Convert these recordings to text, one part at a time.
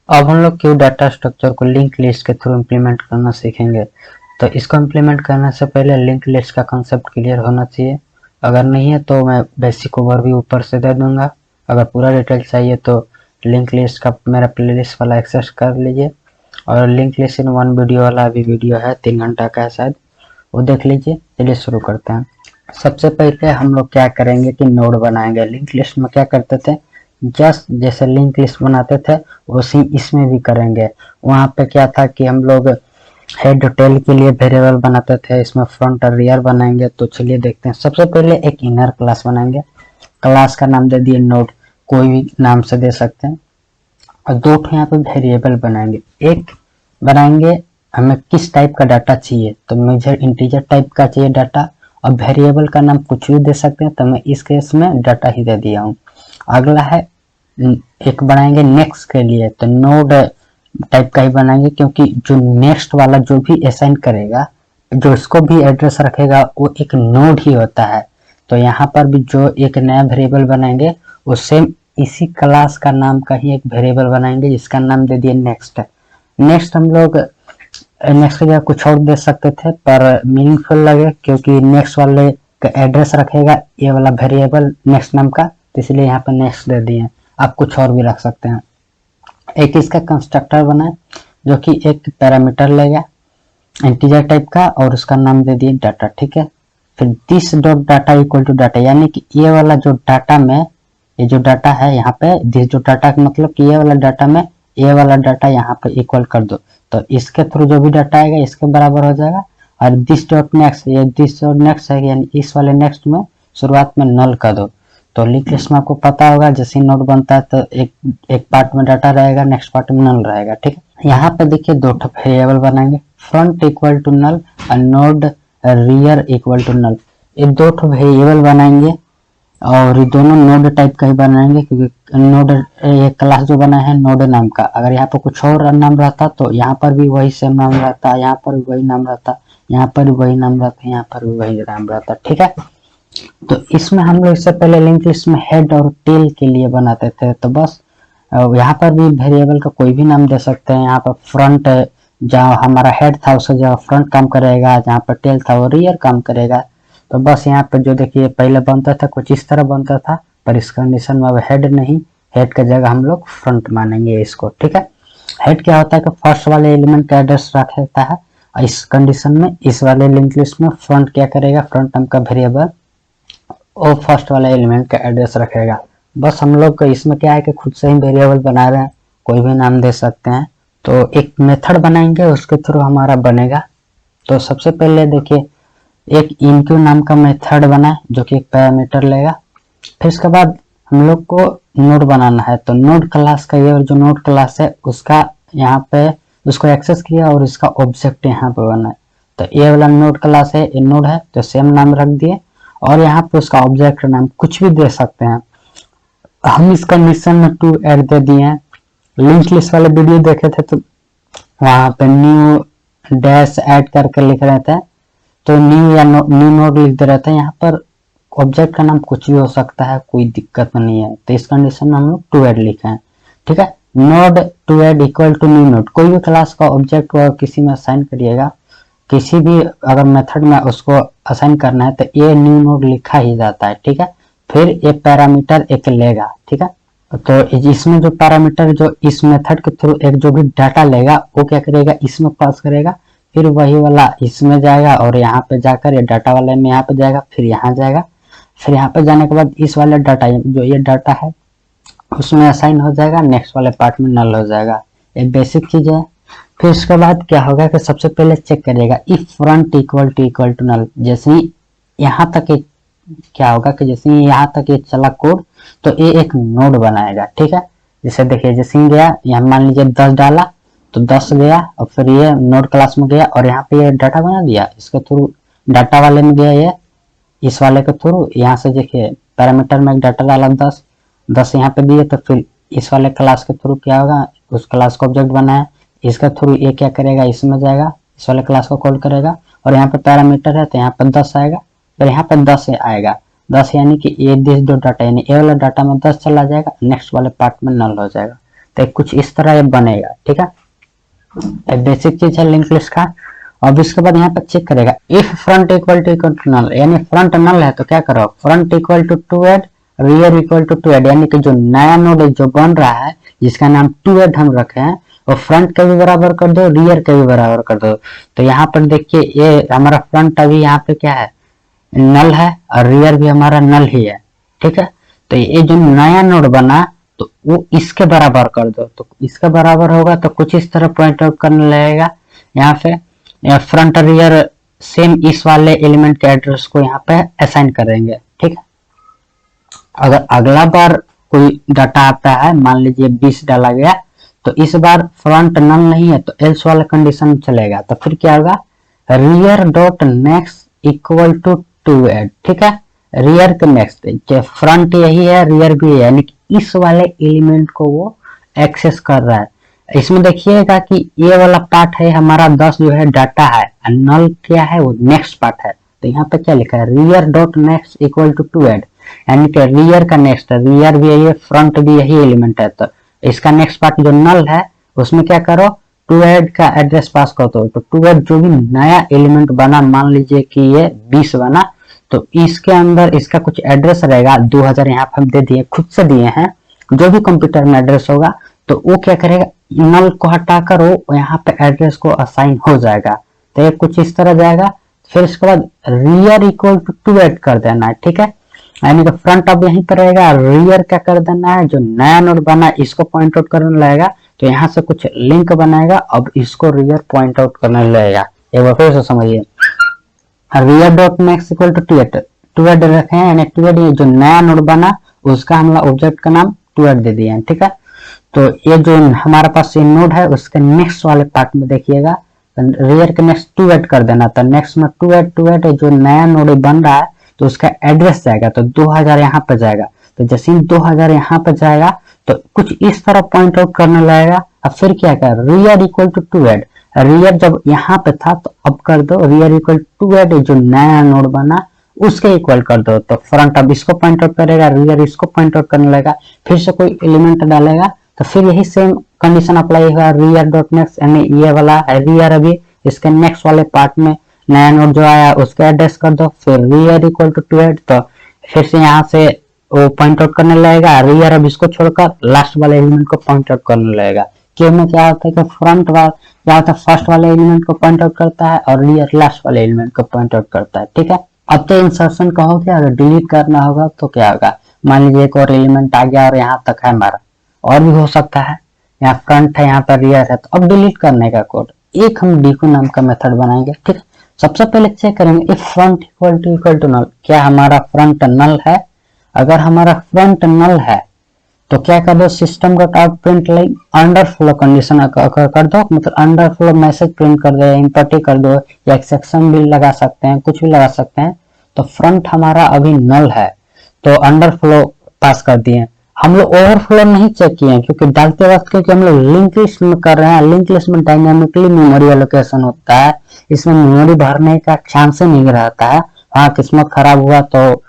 अब हम लोग क्यू डाटा स्ट्रक्चर को लिंक लिस्ट के थ्रू इम्प्लीमेंट करना सीखेंगे। तो इसको इम्प्लीमेंट करने से पहले लिंक लिस्ट का कंसेप्ट क्लियर होना चाहिए। अगर नहीं है तो मैं बेसिक ओवरव्यू ऊपर से दे दूंगा। अगर पूरा डिटेल चाहिए तो लिंक लिस्ट का मेरा प्लेलिस्ट वाला एक्सेस कर लीजिए। और link list in one video वाला अभी वीडियो है, 3 घंटा का है शायद, वो देख लीजिए। चलिए शुरू करते हैं। सबसे पहले हम लोग क्या करेंगे कि नोड बनाएंगे। लिंक लिस्ट में क्या करते थे, जस्ट जैसे लिंक लिस्ट बनाते थे उसी इसमें भी करेंगे। वहां पे क्या था कि हम लोग हेड टेल के लिए वेरिएबल बनाते थे, इसमें फ्रंट और रियर बनाएंगे। तो चलिए देखते हैं। सबसे पहले एक इनर क्लास बनाएंगे। क्लास का नाम दे दिए नोड, कोई भी नाम से दे सकते हैं। और दो यहाँ पे वेरिएबल बनाएंगे। एक बनाएंगे हमें किस टाइप का डाटा चाहिए, तो मुझे इंटीजर टाइप का चाहिए डाटा। और वेरिएबल का नाम कुछ भी दे सकते हैं, तो मैं इस केस में डाटा ही दे दिया हूँ। अगला है एक बनाएंगे नेक्स्ट के लिए, तो नोड टाइप का ही बनाएंगे, क्योंकि जो नेक्स्ट वाला जो भी असाइन करेगा, जो इसको भी एड्रेस रखेगा, वो एक नोड ही होता है। तो यहाँ पर भी जो एक नया वेरिएबल बनाएंगे वो सेम इसी क्लास का नाम का ही एक वेरिएबल बनाएंगे, जिसका नाम दे दिए नेक्स्ट। नेक्स्ट हम लोग नेक्स्ट की जगह कुछ और दे सकते थे, पर मीनिंगफुल लगे क्योंकि नेक्स्ट वाले का एड्रेस रखेगा ये वाला वेरिएबल नेक्स्ट नाम का, तो इसलिए यहाँ पर नेक्स्ट दे दिए। आप कुछ और भी रख सकते हैं। एक इसका कंस्ट्रक्टर बनाए जो कि एक पैरामीटर लेगा इंटीजर टाइप का, और उसका नाम दे दिए डाटा। ठीक है। फिर this dot data equal to data, यानी कि ये वाला जो डाटा में, ये जो डाटा है यहाँ पे, दिस जो डाटा का मतलब कि ये वाला डाटा में ये वाला डाटा यहाँ पे इक्वल कर दो, तो इसके थ्रू जो भी डाटा आएगा इसके बराबर हो जाएगा। और दिस डॉट नेक्स्ट, ये दिस डॉट नेक्स्ट है, यानी इस वाले नेक्स्ट में शुरुआत में नल कर दो। तो लिंक लिस्ट में आपको पता होगा जैसे नोड बनता है तो एक पार्ट में डाटा रहेगा, नेक्स्ट पार्ट में नल रहेगा। ठीक है। यहाँ पे देखिए दो वेरिएबल बनाएंगे, फ्रंट इक्वल टू नल और node rear equal to null. ये दो वेरिएबल बनाएंगे और ये दोनों नोड टाइप का ही बनाएंगे, क्योंकि नोड ये क्लास जो बना है नोड नाम का, अगर यहाँ पर कुछ और नाम रहता तो यहाँ पर भी वही सेम नाम रहता, यहाँ पर भी वही नाम रहता, यहाँ पर भी वही नाम रहता, यहाँ पर भी वही नाम रहता। ठीक है। तो इसमें हम लोग इससे पहले लिंक लिस्ट में हेड और टेल के लिए बनाते थे, तो बस यहाँ पर भी वेरिएबल का कोई भी नाम दे सकते हैं। यहाँ पर फ्रंट जहाँ हमारा हेड था उसका जगह फ्रंट काम करेगा, जहाँ पर टेल था वो रियर काम करेगा। तो बस यहाँ पे जो देखिए पहले बनता था कुछ इस तरह बनता था, पर इस कंडीशन में अब हेड नहीं, हेड का जगह हम लोग फ्रंट मानेंगे इसको। ठीक है। हेड क्या होता है कि फर्स्ट वाले एलिमेंट का एड्रेस रखता है, और इस कंडीशन में इस वाले लिंक लिस्ट में फ्रंट क्या करेगा, फ्रंट नाम का वेरिएबल और फर्स्ट वाला एलिमेंट का एड्रेस रखेगा। बस हम लोग इसमें क्या है कि खुद से ही वेरिएबल बना रहे हैं, कोई भी नाम दे सकते हैं। तो एक मेथड बनाएंगे, उसके थ्रू हमारा बनेगा। तो सबसे पहले देखिए एक इनक्यू नाम का मेथड बना जो कि एक पैरामीटर लेगा। फिर उसके बाद हम लोग को नोड बनाना है, तो नोड क्लास का ये जो नोड क्लास है उसका यहाँ पे उसको एक्सेस किया और इसका ऑब्जेक्ट यहाँ पे बना है। तो ये वाला नोड क्लास है, ये नोड है, तो सेम नाम रख दिए और यहाँ पे उसका ऑब्जेक्ट नाम कुछ भी दे सकते हैं। हम इस कंडीशन में टू ऐड दे दिए हैं। लिंक लिस्ट वाले वीडियो देखे थे तो वहां पे न्यू डैश ऐड करके लिख रहे थे, तो न्यू या न्यू नोड लिख दे रहे थे। यहाँ पर ऑब्जेक्ट का नाम कुछ भी हो सकता है, कोई दिक्कत नहीं है। तो इस कंडीशन में हम लोग टू ऐड लिखे हैं। ठीक है। Node to add equal to new node, कोई भी क्लास का ऑब्जेक्ट को किसी में असाइन करिएगा, किसी भी अगर मेथड में उसको असाइन करना है तो ये न्यू नोड लिखा ही जाता है। ठीक है। फिर ये पैरामीटर एक लेगा। ठीक है। तो इसमें जो पैरामीटर जो इस मेथड के थ्रू एक जो भी डाटा लेगा वो क्या करेगा, इसमें पास करेगा, फिर वही वाला इसमें जाएगा और यहाँ पे जाकर ये डाटा वाले में यहाँ पे जाएगा, फिर यहाँ जाएगा, फिर यहाँ पे जाने के बाद इस वाले डाटा जो ये डाटा है उसमें असाइन हो जाएगा, नेक्स्ट वाले पार्ट में नल हो जाएगा। एक बेसिक चीज है। फिर उसके बाद क्या होगा कि सबसे पहले चेक करिएगा if front equal to null. जैसे ही यहाँ तक क्या होगा कि जैसे ही यहाँ तक ये चला कोड तो ये एक नोड बनाएगा। ठीक है। जैसे देखिए जैसे ही गया यहाँ मान लीजिए 10 डाला तो 10 गया और फिर ये नोड क्लास में गया और यहाँ पे ये डाटा बना दिया, इसके थ्रू डाटा वाले में गया, ये इस वाले के थ्रू यहाँ से देखिए पैरामीटर में एक डाटा डाला 10 यहाँ पे दिए, तो फिर इस वाले क्लास के थ्रू क्या होगा, उस क्लास को ऑब्जेक्ट बनाया, इसके थ्रू ये क्या करेगा, इसमें जाएगा, इस वाले क्लास को कॉल करेगा और यहाँ पे पैरामीटर है तो यहाँ पे 10 आएगा, फिर यहाँ पे 10 आएगा, 10 यानी कि ये दिस जो डाटा यानी ये वाला डाटा में 10 चला जाएगा, नेक्स्ट वाले पार्ट में नल हो जाएगा। तो कुछ इस तरह ये बनेगा, ठीक है। बेसिक चीज है लिंक लिस्ट का। अब इसके बाद यहाँ पर चेक करेगा if front equal to null, यानी फ्रंट नल है तो क्या करो, front equal to add, rear equal to add, यानी कि जो नया नोड जो बन रहा है जिसका नाम टू ऐड हम रखे हैं वो फ्रंट का भी बराबर कर दो, रियर का भी बराबर कर दो। तो यहाँ पर देखिए ये हमारा फ्रंट अभी यहाँ पे क्या है, नल है, और रियर भी हमारा नल ही है, ठीक है। तो ये जो नया नोड बना तो वो इसके बराबर कर दो, तो इसके बराबर होगा तो कुछ इस तरह पॉइंट आउट करने लगेगा। यहाँ पे फ्रंट रियर सेम इस वाले एलिमेंट के एड्रेस को यहाँ पे असाइन करेंगे, ठीक है। अगर अगला बार कोई डाटा आता है, मान लीजिए 20 डाला गया, तो इस बार फ्रंट नल नहीं है तो एल्स वाला कंडीशन चलेगा, तो फिर क्या होगा, rear dot next equal to add, ठीक है। रियर के नेक्स्ट, फ्रंट यही है, रियर भी है, यानी कि इस वाले एलिमेंट को वो एक्सेस कर रहा है। इसमें देखिएगा कि ये वाला पार्ट है हमारा 10 जो है डाटा है, नल क्या है वो नेक्स्ट पार्ट है। तो यहाँ पे क्या लिखा है, rear dot next equal to add, यानी कि रियर का नेक्स्ट है, रियर भी यही है, फ्रंट भी यही एलिमेंट है, तो इसका नेक्स्ट पार्ट जो नल है उसमें क्या करो, टू ऐड का एड्रेस पास कर दो। तो टू ऐड जो भी नया एलिमेंट बना, मान लीजिए कि ये 20 बना, तो इसके अंदर इसका कुछ एड्रेस रहेगा, 2000 यहाँ पे हम दे दिए, खुद से दिए हैं, जो भी कंप्यूटर में एड्रेस होगा तो वो क्या करेगा, नल को हटाकर वो यहाँ पे एड्रेस को असाइन हो जाएगा। तो ये कुछ इस तरह जाएगा। फिर इसके बाद रियर इक्वल टू ऐड कर देना है, ठीक है, यानी कि फ्रंट अब यहीं पर रहेगा, रियर क्या कर देना है, जो नया नोड बना इसको पॉइंट आउट करने लगेगा, तो यहाँ से कुछ लिंक बनाएगा, अब इसको रियर पॉइंट आउट करने लगेगा। एक बार फिर से समझिए, rear dot next equal to add रखे हैं, यानी टू ऐड जो नया नोड बना उसका हम ऑब्जेक्ट का नाम टू ऐड दे दिए हैं, ठीक है। तो ये जो हमारे पास ये नोड है उसके नेक्स्ट वाले पार्ट में देखिएगा, रियर के नेक्स्ट टू ऐड कर देना, तो नेक्स्ट में टू ऐड जो नया नोड बन रहा है तो उसका एड्रेस जाएगा, तो 2000 यहाँ पे जाएगा, तो जैसे ही 2000 यहाँ पे जाएगा तो कुछ इस तरह पॉइंट आउट करने लगेगा। अब फिर क्या कर, rear equal to add, rear जब यहाँ पे था तो अब कर दो रियर इक्वल टू ऐड जो नया नोड बना उसके इक्वल कर दो, तो फ्रंट अब इसको पॉइंट आउट करेगा, रियर इसको पॉइंट आउट करने लगेगा, फिर से कोई एलिमेंट डालेगा तो फिर यही सेम कंडीशन अप्लाई होगा, रियर डॉट नेक्स्ट, यानी ये वाला है रियर, अभी इसके नेक्स्ट वाले पार्ट में नया नोड जो आया उसका एड्रेस कर दो, फिर रियर इक्वल टू ऐड, तो फिर से यहाँ से वो पॉइंट आउट करने लगेगा, रियर अब इसको छोड़कर लास्ट वाले एलिमेंट को पॉइंट आउट करने लगेगा। क्यों में क्या होता है कि फ्रंट वाला क्या होता है, फर्स्ट वाले एलिमेंट को पॉइंट आउट करता है और रियर लास्ट वाले एलिमेंट को पॉइंट आउट करता है, ठीक है। अब तो इंसर्शन का हो गया, अगर डिलीट करना होगा तो क्या होगा, मान लीजिए एक और एलिमेंट आ गया और यहाँ तक है हमारा, और भी हो सकता है, यहाँ फ्रंट है यहाँ पर रियर है, तो अब डिलीट करने का कोड एक हम डीको नाम का मेथड बनाएंगे, ठीक है। सबसे पहले चेक करेंगे if front equal to null, क्या हमारा फ्रंट नल है। अगर हमारा फ्रंट नल है तो क्या कर दो, system dot out print line underflow condition कर दो, मतलब अंडरफ्लो मैसेज प्रिंट कर दो, या इंपटी कर दो, या एक्सेप्शन भी लगा सकते हैं, कुछ भी लगा सकते हैं। तो फ्रंट हमारा अभी नल है तो अंडरफ्लो पास कर दिए। हम लोग ओवरफ्लो नहीं चेक किए हैं क्योंकि डालते वक्त, क्योंकि हम लोग लिंक लिस्ट में कर रहे हैं, लिंक लिस्ट में डायनामिकली मेमोरी एलोकेशन होता है, इसमें मेमोरी भरने का चांस नहीं रहता है। हाँ किस्मत खराब हुआ तो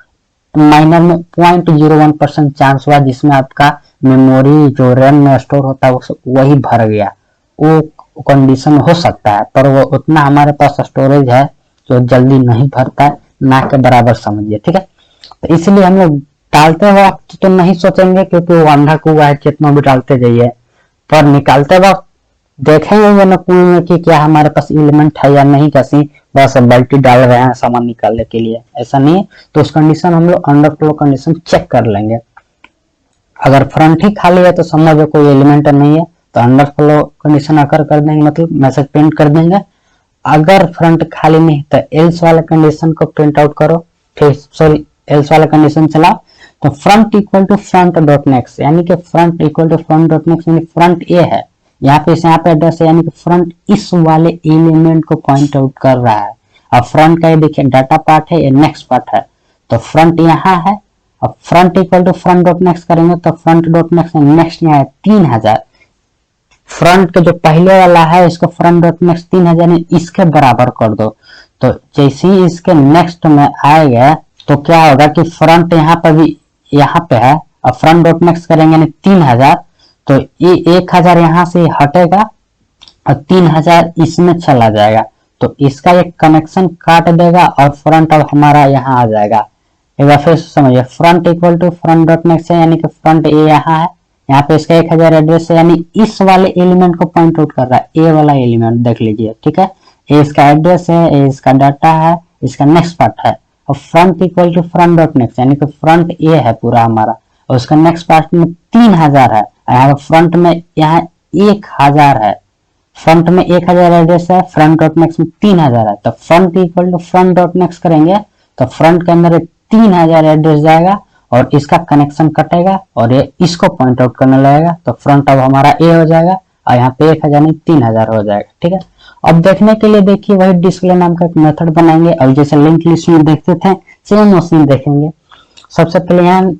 माइनर में 0.01% चांस हुआ जिसमें आपका मेमोरी जो रैम में स्टोर होता है वही भर गया, वो कंडीशन हो सकता है, पर वो उतना हमारे पास स्टोरेज है जो जल्दी नहीं भरता है, ना के बराबर समझिए, ठीक है। तो इसलिए हम लोग डालते वक्त तो नहीं सोचेंगे क्योंकि वो अंधा कुआ है, जितना भी डालते जाइए, पर निकालते वक्त देखेंगे ना कुएं में कि क्या हमारे पास एलिमेंट है या नहीं, कैसी बस बाल्टी डाल रहे हैं सामान निकालने के लिए, ऐसा नहीं है। तो उस कंडीशन हम लोग अंडरफ्लो कंडीशन चेक कर लेंगे। अगर फ्रंट ही खाली है तो समझो कोई एलिमेंट नहीं है, तो अंडरफ्लो कंडीशन अकर कर देंगे, मतलब मैसेज प्रिंट कर देंगे। अगर फ्रंट खाली नहीं तो एल्स वाले कंडीशन को प्रिंट आउट करो, फिर सॉरी एल्स वाला कंडीशन चलाओ, तो front equal to front dot next, यानी कि front equal to front dot next, यानी फ्रंट ए है यहाँ पे एड्रेस है, यानी कि फ्रंट इस वाले एलिमेंट को पॉइंट आउट कर रहा है। अब फ्रंट का ये देखिए डाटा पार्ट है, ये नेक्स्ट पार्ट है, तो फ्रंट यहाँ है। अब front equal to front dot next करेंगे तो फ्रंट डॉट नेक्स्ट नेक्स्ट यहाँ है 3000, फ्रंट के जो पहले वाला है इसको फ्रंट डॉट नेक्स्ट 3000 इसके बराबर कर दो। तो जैसे ही इसके नेक्स्ट में आएगा तो क्या होगा कि फ्रंट यहाँ पर भी यहाँ पे है, अब फ्रंट डॉट नेक्स्ट करेंगे 3000, तो ये 1000 यहाँ से हटेगा और 3000 इसमें चला जाएगा, तो इसका एक कनेक्शन काट देगा और फ्रंट अब हमारा यहाँ आ जाएगा। एक बार फिर समझिए, front equal to front dot next है, यानी कि फ्रंट ए यहाँ है, यहाँ पे इसका 1000 एड्रेस है, यानी इस वाले एलिमेंट को पॉइंट आउट कर रहा है, ए वाला एलिमेंट देख लीजिए, ठीक है। ए इसका एड्रेस है, ए इसका डाटा है, इसका नेक्स्ट पार्ट है, और front equal to front dot next, यानी कि फ्रंट ए है पूरा हमारा, और उसका नेक्स्ट पार्ट में 3000 है, यहाँ फ्रंट में यहाँ 1000 है, फ्रंट में 1000 एड्रेस है, फ्रंट डॉट नेक्स्ट में 3000 है, तो front equal to front dot next करेंगे तो फ्रंट के अंदर 3000 एड्रेस जाएगा और इसका कनेक्शन कटेगा और ये इसको पॉइंट आउट करने लगेगा, तो फ्रंट अब हमारा ए हो जाएगा और यहाँ पे 1000 नहीं 3000 हो जाएगा, ठीक है। अब देखने के लिए देखिए वही डिस्प्ले नाम का एक मेथड बनाएंगे और जैसे लिंक लिस्ट में देखते थे सेम मशीन देखेंगे। सबसे पहले यहाँ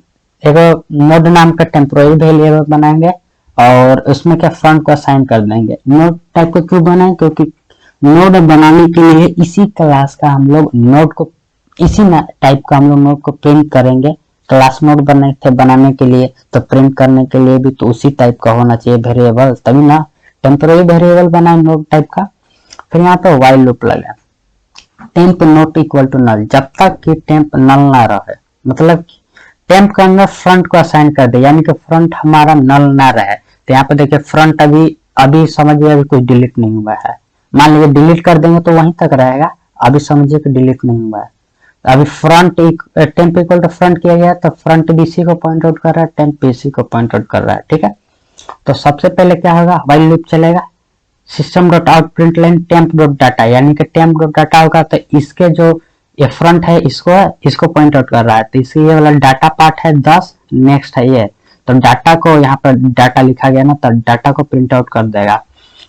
एक नोड नाम का टेम्पोररी वेरिएबल बनाएंगे और उसमें क्या फ्रंट को असाइन कर देंगे। नोड टाइप को क्यों बनाए, क्योंकि नोड बनाने के लिए इसी क्लास का हम लोग नोड को इसी टाइप का हम लोग नोड को प्रिंट करेंगे। क्लास नोड बनाने के लिए तो प्रिंट करने के लिए भी तो उसी टाइप का होना चाहिए वेरिएबल, तभी ना टेम्पोररी वेरिएबल बनाए नोड टाइप का। फिर यहाँ पे व्हाइल लूप लगे, temp not equal to null, जब तक कि टेम्प नल ना रहे, मतलब टेम्प के अंदर फ्रंट को असाइन कर दे, यानी कि फ्रंट हमारा नल ना रहे। तो यहाँ पे देखिए फ्रंट अभी समझिए अभी कुछ डिलीट नहीं हुआ है, मान लीजिए डिलीट कर देंगे तो वहीं तक रहेगा, अभी समझिए कि डिलीट नहीं हुआ है। अभी front temp equal to front किया गया तो फ्रंट बीसी को पॉइंट आउट कर रहा है, टेम्प बीसी को पॉइंट आउट कर रहा है, ठीक है। तो सबसे पहले क्या होगा, व्हाइल लूप चलेगा, system dot out print line temp dot data, यानी कि टेम्प डॉट डाटा होगा तो इसके जो ये फ्रंट है इसको पॉइंट आउट कर रहा है, तो इसके ये वाला डाटा पार्ट है 10, नेक्स्ट है ये, तो डाटा को यहाँ पर डाटा लिखा गया ना, तो डाटा को प्रिंट आउट कर देगा।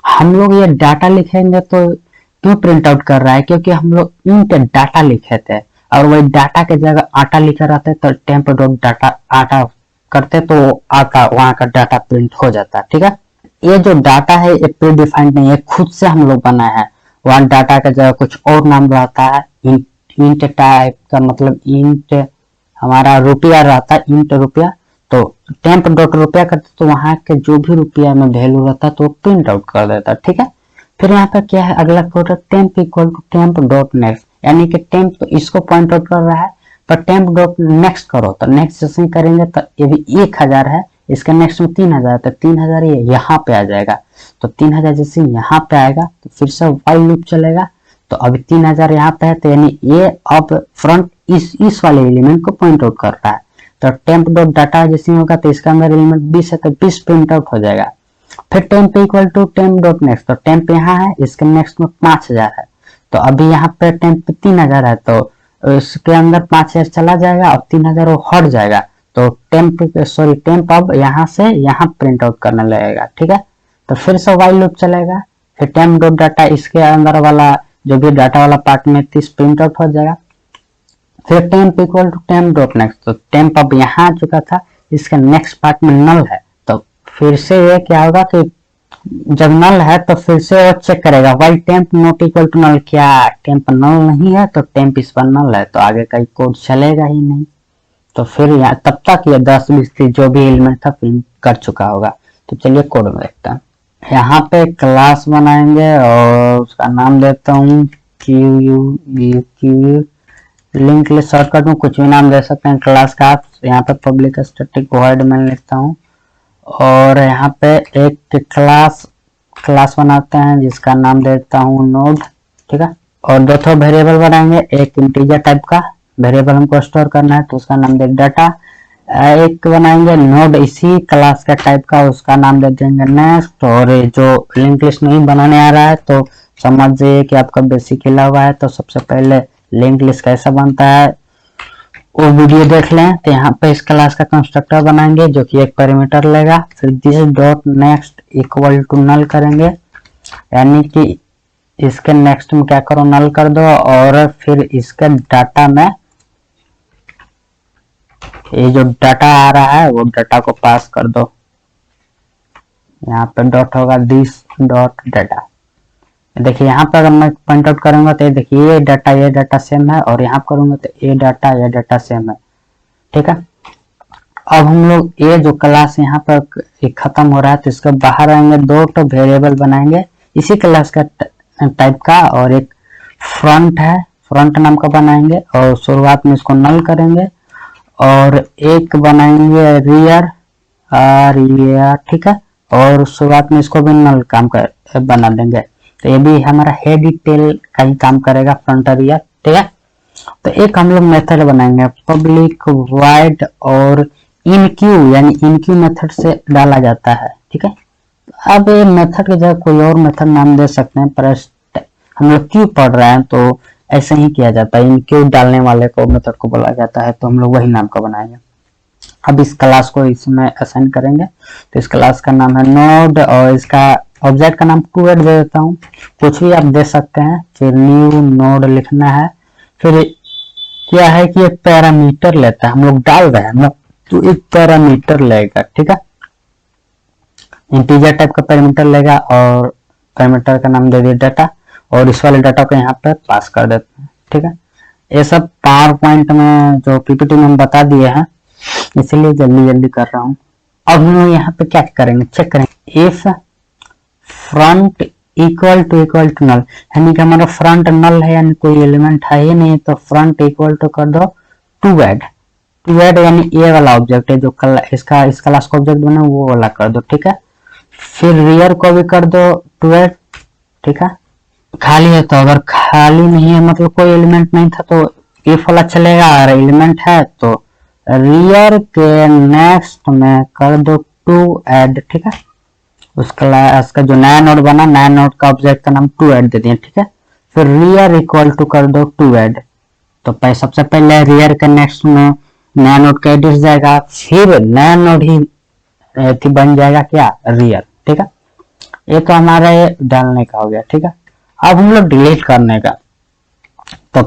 हम लोग ये डाटा लिखेंगे तो क्यों प्रिंट आउट कर रहा है, क्योंकि हम लोग इंट डाटा लिखे थे और वही डाटा के जगह आटा लिखे रहते तो टेम्प डॉट डाटा आटा करते तो आटा वहां का डाटा प्रिंट हो जाता, ठीक है। ये जो डाटा है ये प्री डिफाइंड नहीं है, खुद से हम लोग बनाए हैं, वहां डाटा का जगह कुछ और नाम रहता है, इंट टाइप का, मतलब इंट हमारा रुपया रहता है, इंट रुपया, तो टेम्प डॉट रुपया करते तो वहां के जो भी रुपया में वैल्यू रहता है तो प्रिंट आउट कर देता, ठीक है। फिर यहाँ पे क्या है अगला code, temp equal to temp dot next, यानी कि टेम्प तो इसको पॉइंट आउट कर रहा है, पर टेम्प डॉट नेक्स्ट करो तो नेक्स्ट जैसे करेंगे तो ये भी 1000 है, इसका नेक्स्ट में 3000, तो 3000 ये यहाँ पे आ जाएगा, तो 3000 जैसे यहाँ पे आएगा तो फिर से व्हाइल लूप चलेगा, तो अभी 3000 यहाँ पे है, तो यानी ये अब फ्रंट इस वाले एलिमेंट को पॉइंट आउट कर रहा है, तो टेम्प डॉट डाटा जैसे होगा तो इसका अंदर एलिमेंट 20 है तो 20 प्रिंट आउट हो जाएगा। फिर temp equal to temp dot next, तो टेम्प यहाँ है, इसके नेक्स्ट में 5000 है, तो अभी यहाँ पे टेम्प 3000 है, तो इसके अंदर 5000 चला जाएगा और 3000 वो हट जाएगा, तो टेम्प अब यहाँ से यहाँ प्रिंट आउट करने लगेगा, ठीक है। तो फिर से व्हाइल लूप चलेगा, फिर टेम्प डॉट डाटा इसके अंदर वाला जो भी डाटा वाला पार्ट में 30 प्रिंट आउट हो जाएगा। फिर temp equal to temp dot next, तो टेम्प अब यहाँ आ चुका था, इसका नेक्स्ट पार्ट में नल है, तो फिर से ये क्या होगा कि जब नल है तो फिर से वो चेक करेगा while temp not equal to null, क्या टेम्प नल नहीं है तो टेम्प इस पर नल है, तो आगे का कोड चलेगा ही नहीं। तो फिर यहाँ तब तक ये 10 20 30 जो भी एलिमेंट था प्रिंट कर चुका होगा। तो चलिए कोड में देखते हैं, यहाँ पे क्लास बनाएंगे और उसका नाम देता हूँ क्यू, लिंक लिस्ट शॉर्टकट में कुछ भी नाम दे सकते हैं क्लास का आप, यहाँ पे पब्लिक स्टैटिक वॉइड में लिखता हूँ, और यहाँ पे एक क्लास बनाते हैं जिसका नाम देता हूँ नोड, ठीक है। और दो तो वेरिएबल बनाएंगे, एक इंटीजर टाइप का वेरिएबल हमको स्टोर करना है तो उसका नाम दे डाटा, एक बनाएंगे नोड इसी क्लास का टाइप का, उसका नाम दे देंगे नेक्स्ट। और जो लिंक लिस्ट नहीं बनाने आ रहा है तो समझिए कि आपका बेसिक हिला हुआ है, तो सबसे पहले लिंक लिस्ट कैसा बनता है वो वीडियो देख लें। तो यहाँ पे इस क्लास का कंस्ट्रक्टर बनाएंगे जो कि एक पैरामीटर लेगा, फिर this dot next equal to null करेंगे, यानी कि इसके नेक्स्ट में क्या करो नल कर दो, और फिर इसके डाटा में ये जो डाटा आ रहा है वो डाटा को पास कर दो, यहाँ पे डॉट होगा दिस डॉट डाटा। देखिए यहाँ पर अगर मैं पॉइंट आउट करूंगा तो देखिए ये डाटा सेम है, और यहाँ करूंगा तो ये डाटा सेम है, ठीक है। अब हम लोग ये जो क्लास यहाँ पर एक खत्म हो रहा है तो इसके बाहर आएंगे, दो तो वेरिएबल बनाएंगे इसी क्लास का टाइप का, और एक फ्रंट है, फ्रंट नाम का बनाएंगे और शुरुआत में इसको नल करेंगे, और एक बनाएंगे रियर रियर, ठीक है, और शुरुआत में इसको भी नल काम कर बना देंगे। तो ये भी हमारा हेड टेल का ही काम करेगा, फ्रंट और रियर, ठीक है। तो एक हम लोग मेथड बनाएंगे पब्लिक वाइड, और इन क्यू यानी इन क्यू मेथड से डाला जाता है, ठीक है। अब ये मेथड की जगह कोई और मेथड नाम दे सकते हैं, पर हम लोग क्यू पढ़ रहे हैं तो ऐसे ही किया जाता है, इन क्यू डालने वाले को मेथड को बोला जाता है, तो हम लोग वही नाम का बनाएंगे। अब इस क्लास को इसमें असाइन करेंगे, तो इस क्लास का नाम है नोड, और इसका ऑब्जेक्ट का नाम टूएड दे देता हूँ, कुछ भी आप दे सकते हैं। फिर न्यू नोड लिखना है। फिर क्या है कि एक पैरामीटर लेता है, हम लोग डाल रहे हैं ना, तो एक पैरामीटर लेगा, ठीक है, इंटीजर टाइप का पैरामीटर लेगा, और पैरामीटर का नाम दे दिया डाटा, और इस वाले डाटा को यहाँ पे पास कर देते हैं, ठीक है। ये सब पावर पॉइंट में जो पीपीटी में हम बता दिए हैं, इसलिए जल्दी जल्दी कर रहा हूँ। अब हम यहाँ पे क्या करेंगे, चेक करेंगे if front equal to null, यानी कि हमारा फ्रंट नल है, यानी कोई एलिमेंट है ही नहीं, तो फ्रंट इक्वल टू कर दो टू ऐड यानी ये वाला ऑब्जेक्ट है जो इसका इस क्लास का ऑब्जेक्ट बना वो वाला कर दो, ठीक है। फिर रियर को भी कर दो टू ऐड, ठीक है। खाली है तो अगर खाली नहीं है मतलब कोई एलिमेंट नहीं था तो इफ वाला चलेगा, और एलिमेंट है तो रियर के नेक्स्ट में कर दो टू ऐड, ठीक है। उसका जो नया नोड बना, नया नोड का ऑब्जेक्ट का नाम टू ऐड दे दिया, ठीक है। फिर रियर इक्वल टू कर दो टू ऐड, तो सबसे पहले रियर के नेक्स्ट में नया नोड का एड्रेस जाएगा, फिर नया नोड ही बन जाएगा क्या, रियर, ठीक है। ये तो हमारा डालने का हो गया, ठीक है। अब हम लोग डिलीट करने का, तो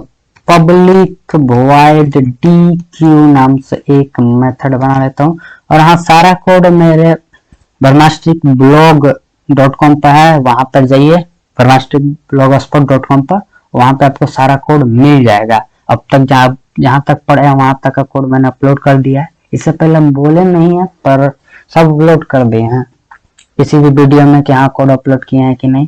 पब्लिक वॉइड डी क्यू नाम से एक मेथड बना लेता हूँ, और हाँ सारा कोड मेरे ब्रह्मास्ट्रिक पर है, वहां पर जाइए ब्रह्मास्ट्रिक पर, वहां पे आपको सारा कोड मिल जाएगा। अब तक जहां तक पढ़े वहां तक का कोड मैंने अपलोड कर दिया है, इससे पहले हम बोले नहीं है पर सब अपलोड कर दिए हैं किसी भी वीडियो में कि हाँ कोड अपलोड किए हैं कि नहीं।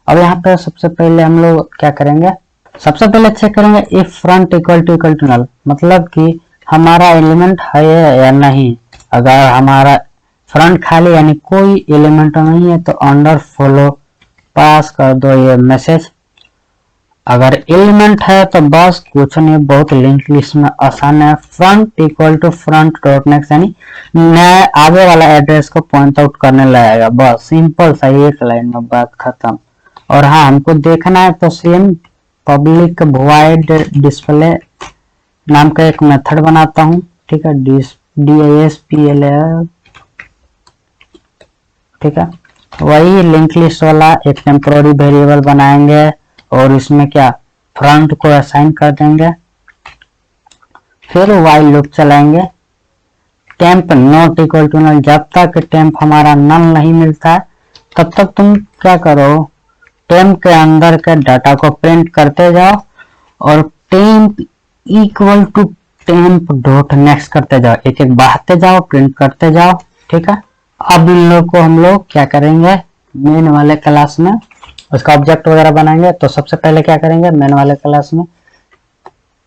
अब यहाँ पे सबसे पहले हम लोग क्या करेंगे, सबसे पहले चेक करेंगे if front equal to null, मतलब कि हमारा एलिमेंट है या नहीं। अगर हमारा फ्रंट खाली यानी कोई एलिमेंट नहीं है तो अंडर फॉलो पास कर दो ये मैसेज। अगर एलिमेंट है तो बस कुछ नहीं, बहुत लिंक लिस्ट में आसान है, front equal to front dot next, यानी नया आगे वाला एड्रेस को पॉइंट आउट करने लगेगा, बस सिंपल सा एक लाइन में बात खत्म। और हाँ हमको देखना है तो सेम पब्लिक वॉइड डिस्प्ले नाम का एक मेथड बनाता हूँ, ठीक है, DISPL, ठीक है। वही लिंक लिस्ट वाला एक टेम्पोररी वेरिएबल बनाएंगे, और इसमें क्या फ्रंट को असाइन कर देंगे, फिर वाइल लूप चलाएंगे, temp not equal to null, जब तक टेम्प हमारा नल नहीं मिलता है तब तक तुम क्या करो, टेम्प के अंदर के डाटा को प्रिंट करते जाओ, और temp equal to temp dot next करते जाओ, एक एक बढ़ाते जाओ, प्रिंट करते जाओ, ठीक है। अब इन लोग को हम लोग क्या करेंगे, मेन वाले क्लास में उसका ऑब्जेक्ट वगैरह बनाएंगे। तो सबसे पहले क्या करेंगे, मेन वाले क्लास में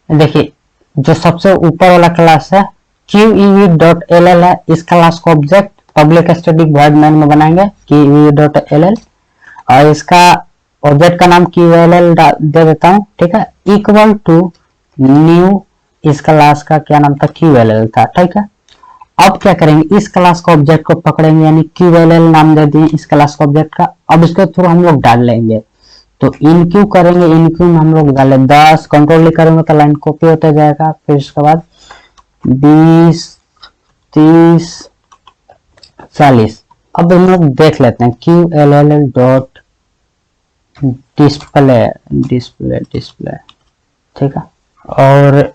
देखिए जो सबसे ऊपर वाला क्लास है QEV.ll है, इस क्लास को object public static void main में बनाएंगे QEV.ll, और इसका ऑब्जेक्ट का नाम QLL दे देता हूँ, ठीक है, इक्वल टू न्यू, इस क्लास का क्या नाम था, QLL था, ठीक है। अब क्या करेंगे, इस क्लास का ऑब्जेक्ट को पकड़ेंगे, यानी QLL नाम दे दिए इस क्लास का ऑब्जेक्ट का। अब इसके थ्रू हम लोग डाल लेंगे, तो इन क्यू करेंगे, इन क्यू में हम लोग डाले 10, कंट्रोल करेंगे तो लाइन कॉपी होता जाएगा, फिर उसके बाद 20, 30, 40। अब हम लोग देख लेते हैं QLL डॉट डिस्प्ले, ठीक है। और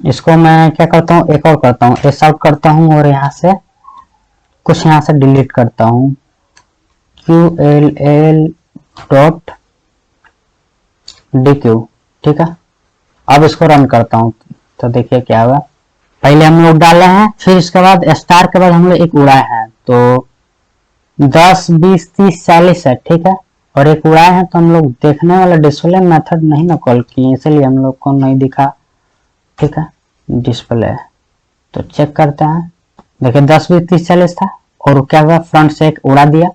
इसको मैं क्या करता हूँ, एक और करता हूँ, एस आउट करता हूँ, और यहाँ से कुछ यहाँ से डिलीट करता हूँ, QLL डॉट DQ, ठीक है। अब इसको रन करता हूँ तो देखिए क्या हुआ, पहले हम लोग डाले हैं, फिर इसके बाद स्टार के बाद हम लोग एक उड़ाए हैं, तो 10 20 30 40 है, ठीक है। और एक उड़ाए हैं, तो हम लोग देखने वाला डिस्प्ले मेथड नहीं ना कॉल किए, इसलिए हम लोग को नहीं दिखा, ठीक है। डिस्प्ले तो चेक करते हैं, देखिए 10 20 30 40 था, और क्या हुआ फ्रंट से एक उड़ा दिया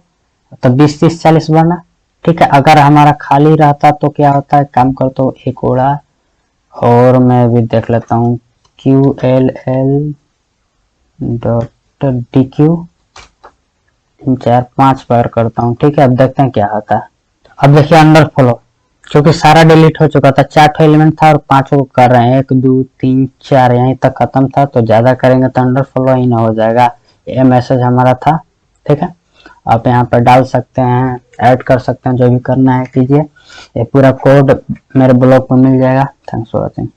तो 20 30 40 बना, ठीक है। अगर हमारा खाली रहता तो क्या होता है, काम करता हूँ, एक उड़ा और मैं भी देख लेता हूँ QLL डॉट DQ 3 4 5 बार करता हूँ, ठीक है। अब देखते हैं क्या होता है। अब देखिए अंडर फ्लो, क्योंकि सारा डिलीट हो चुका था, 4 एलिमेंट था और 5 को कर रहे हैं, 1 2 3 4 यहीं तक खत्म था, तो ज्यादा करेंगे तो अंडर फ्लो ही ना हो जाएगा। ये मैसेज हमारा था, ठीक है। आप यहाँ पर डाल सकते हैं, ऐड कर सकते हैं, जो भी करना है कीजिए। ये पूरा कोड मेरे ब्लॉग पर मिल जाएगा। Thanks for watching.